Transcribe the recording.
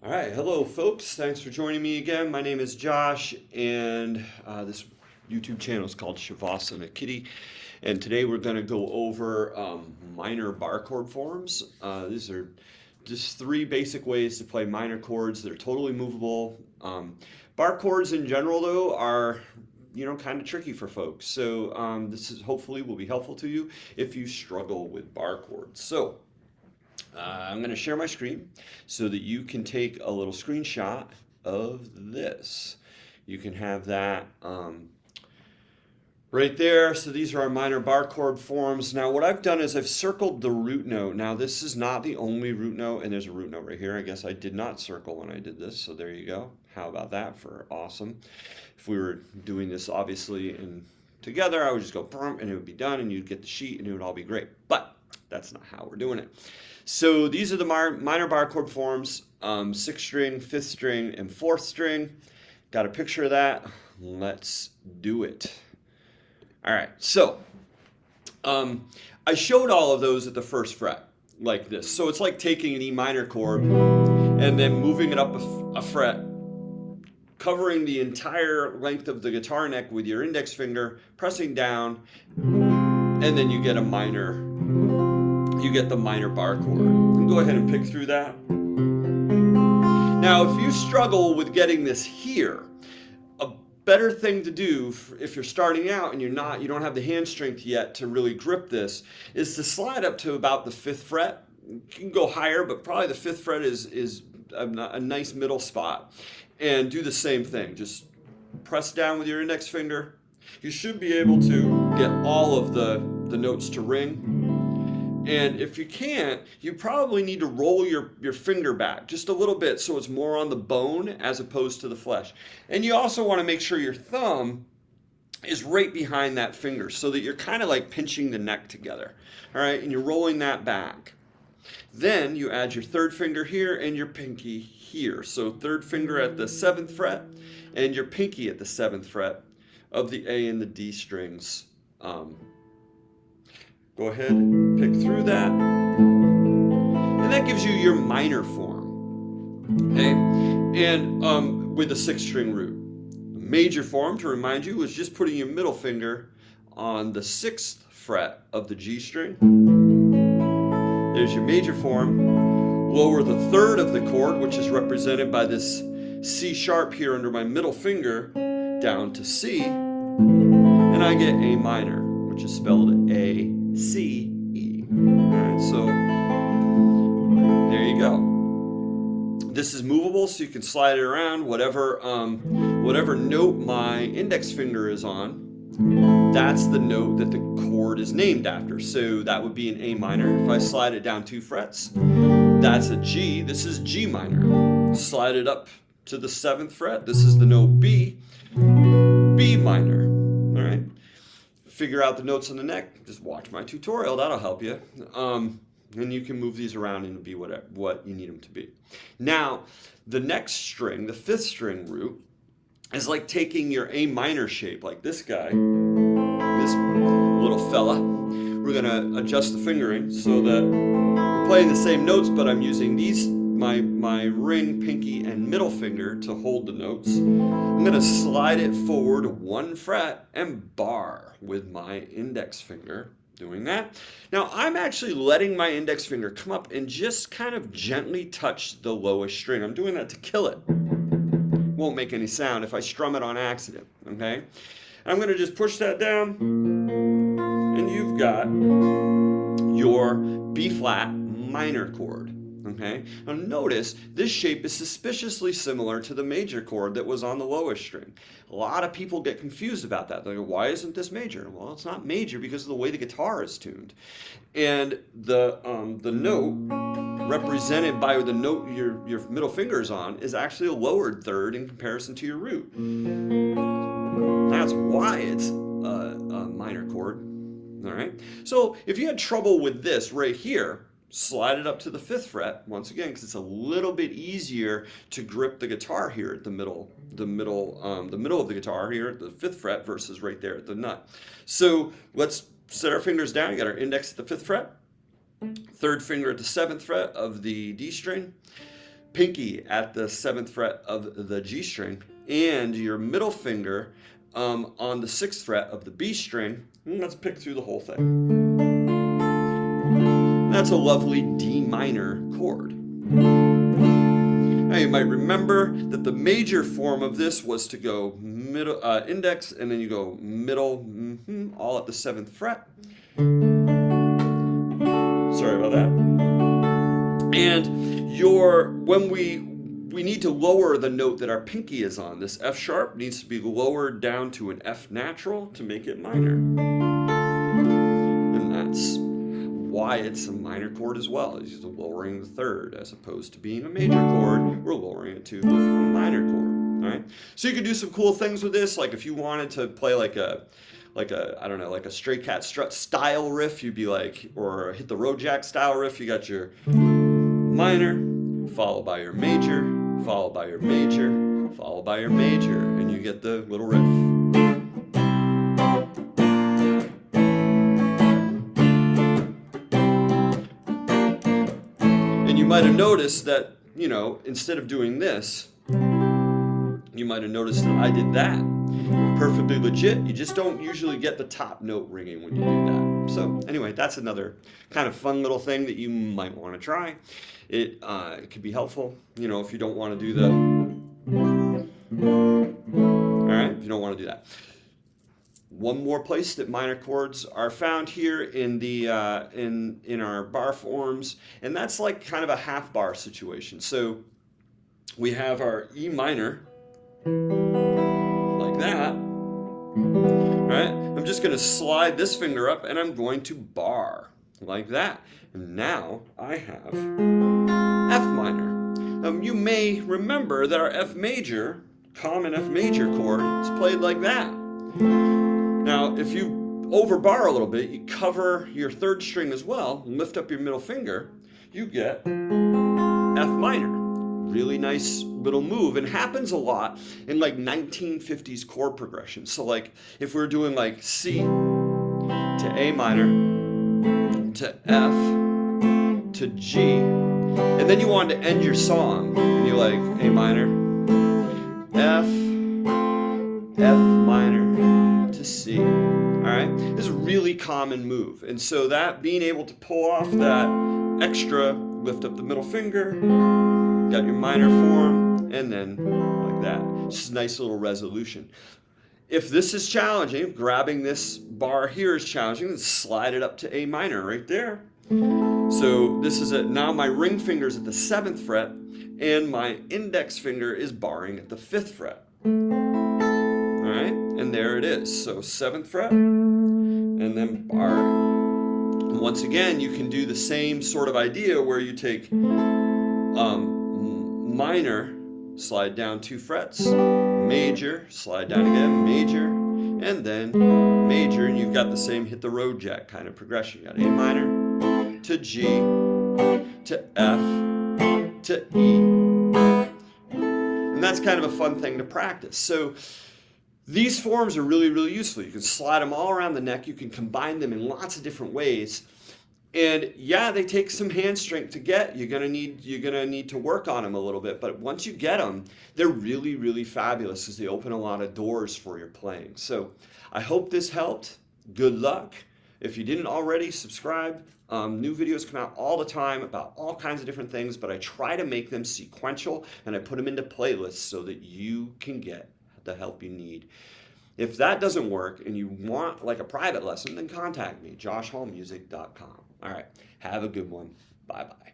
All right, hello folks. Thanks for joining me again. My name is Josh, and this YouTube channel is called Shavasana Kitty. And today we're going to go over minor bar chord forms. These are just three basic ways to play minor chords. They're totally movable. Bar chords in general, though, are kind of tricky for folks. So this is hopefully will be helpful to you if you struggle with bar chords. So. I'm going to share my screen so that you can take a little screenshot of this. You can have that right there. So these are our minor bar chord forms. Now what I've done is I've circled the root note. Now this is not the only root note, and there's a root note right here. I guess I did not circle when I did this, so there you go. How about that for awesome? If we were doing this obviously together, I would just go and it would be done, and you'd get the sheet and it would all be great. But that's not how we're doing it. So these are the minor bar chord forms, 6th string, 5th string, and 4th string. Got a picture of that? Let's do it. All right, so I showed all of those at the 1st fret, like this. So it's like taking an E minor chord and then moving it up a fret, covering the entire length of the guitar neck with your index finger, pressing down, and then you get a minor. You get the minor bar chord. And go ahead and pick through that. Now, if you struggle with getting this here, a better thing to do if you're starting out and you don't have the hand strength yet to really grip this, is to slide up to about the 5th fret. You can go higher, but probably the 5th fret is a nice middle spot. And do the same thing. Just press down with your index finger. You should be able to get all of the notes to ring. And if you can't, you probably need to roll your finger back just a little bit so it's more on the bone as opposed to the flesh. And you also want to make sure your thumb is right behind that finger so that you're kind of like pinching the neck together. All right, and you're rolling that back. Then you add your 3rd finger here and your pinky here. So 3rd finger at the 7th fret and your pinky at the 7th fret of the A and the D strings. Go ahead, pick through that, and that gives you your minor form, okay? And with a 6th string root. The major form, to remind you, is just putting your middle finger on the 6th fret of the G string. There's your major form. Lower the 3rd of the chord, which is represented by this C sharp here under my middle finger, down to C, and I get A minor, which is spelled A-C-E. All right, so there you go. This is movable, so you can slide it around. Whatever note my index finger is on, that's the note that the chord is named after. So that would be an A minor. If I slide it down 2 frets, that's a G. This is G minor. Slide it up to the 7th fret. This is the note B. B minor. All right. Figure out the notes on the neck, just watch my tutorial, that'll help you. And you can move these around and be what you need them to be. Now, the next string, the 5th string root, is like taking your A minor shape, like this guy, this little fella. We're gonna adjust the fingering so that we're playing the same notes, but I'm using my ring, pinky, and middle finger to hold the notes. I'm going to slide it forward 1 fret and bar with my index finger, doing that. Now I'm actually letting my index finger come up and just kind of gently touch the lowest string. I'm doing that to kill it. Won't make any sound if I strum it on accident, okay? I'm going to just push that down, and you've got your B flat minor chord. Okay. Now notice this shape is suspiciously similar to the major chord that was on the lowest string. A lot of people get confused about that. They go, why isn't this major? Well, it's not major because of the way the guitar is tuned. And the note represented by the note your middle finger is on is actually a lowered 3rd in comparison to your root. That's why it's a minor chord. All right. So if you had trouble with this right here, slide it up to the 5th fret once again, because it's a little bit easier to grip the guitar here at the middle of the guitar here at the 5th fret versus right there at the nut. So let's set our fingers down. You got our index at the 5th fret, 3rd finger at the 7th fret of the D string. pinky at the 7th fret of the G string and your middle finger on the 6th fret of the B string. And let's pick through the whole thing. That's a lovely D minor chord. Now you might remember that the major form of this was to go middle index, and then you go middle, all at the 7th fret. Sorry about that. And when we need to lower the note that our pinky is on, this F sharp needs to be lowered down to an F natural to make it minor. And that's why it's a minor chord as well. It's just lowering the third as opposed to being a major chord. We're lowering it to a minor chord. All right. So you could do some cool things with this, like if you wanted to play like a I don't know, like a Stray Cat Strut style riff, you'd be like, or hit the Road Jack style riff. You got your minor, followed by your major, followed by your major, followed by your major, and you get the little riff. You might have noticed that, you know, instead of doing this, you might have noticed that I did that. Perfectly legit. You just don't usually get the top note ringing when you do that. So anyway, that's another kind of fun little thing that you might want to try. It could be helpful, you know, if you don't want to do the... All right, if you don't want to do that. One more place that minor chords are found here in the in our bar forms, and that's like kind of a half bar situation. So we have our E minor, like that. All right, I'm just going to slide this finger up, and I'm going to bar like that. And now I have F minor. You may remember that our F major, common F major chord, is played like that. Now, if you overbar a little bit, you cover your third string as well, lift up your middle finger, you get F minor. Really nice little move, and happens a lot in like 1950s chord progressions. So like if we're doing like C to A minor, to F, to G, and then you wanted to end your song, and you're like A minor, F, F minor, to C. All right, this is a really common move, and so that being able to pull off that extra, lift up the middle finger, got your minor form, and then like that. It's just a nice little resolution. If this is challenging, if grabbing this bar here is challenging, then slide it up to A minor right there. So this is now my ring finger is at the 7th fret, and my index finger is barring at the 5th fret. Alright, and there it is. So 7th fret, and then bar. And once again, you can do the same sort of idea where you take minor, slide down 2 frets, major, slide down again, major, and then major, and you've got the same hit the road jack kind of progression. You got A minor to G to F to E. And that's kind of a fun thing to practice. So these forms are really, really useful. You can slide them all around the neck. You can combine them in lots of different ways. And yeah, they take some hand strength to get. You're gonna need to work on them a little bit. But once you get them, they're really, really fabulous because they open a lot of doors for your playing. So I hope this helped. Good luck. If you didn't already, subscribe. New videos come out all the time about all kinds of different things, but I try to make them sequential, and I put them into playlists so that you can get the help you need. If that doesn't work and you want like a private lesson, then contact me, joshhallmusic.com. All right, have a good one. Bye-bye.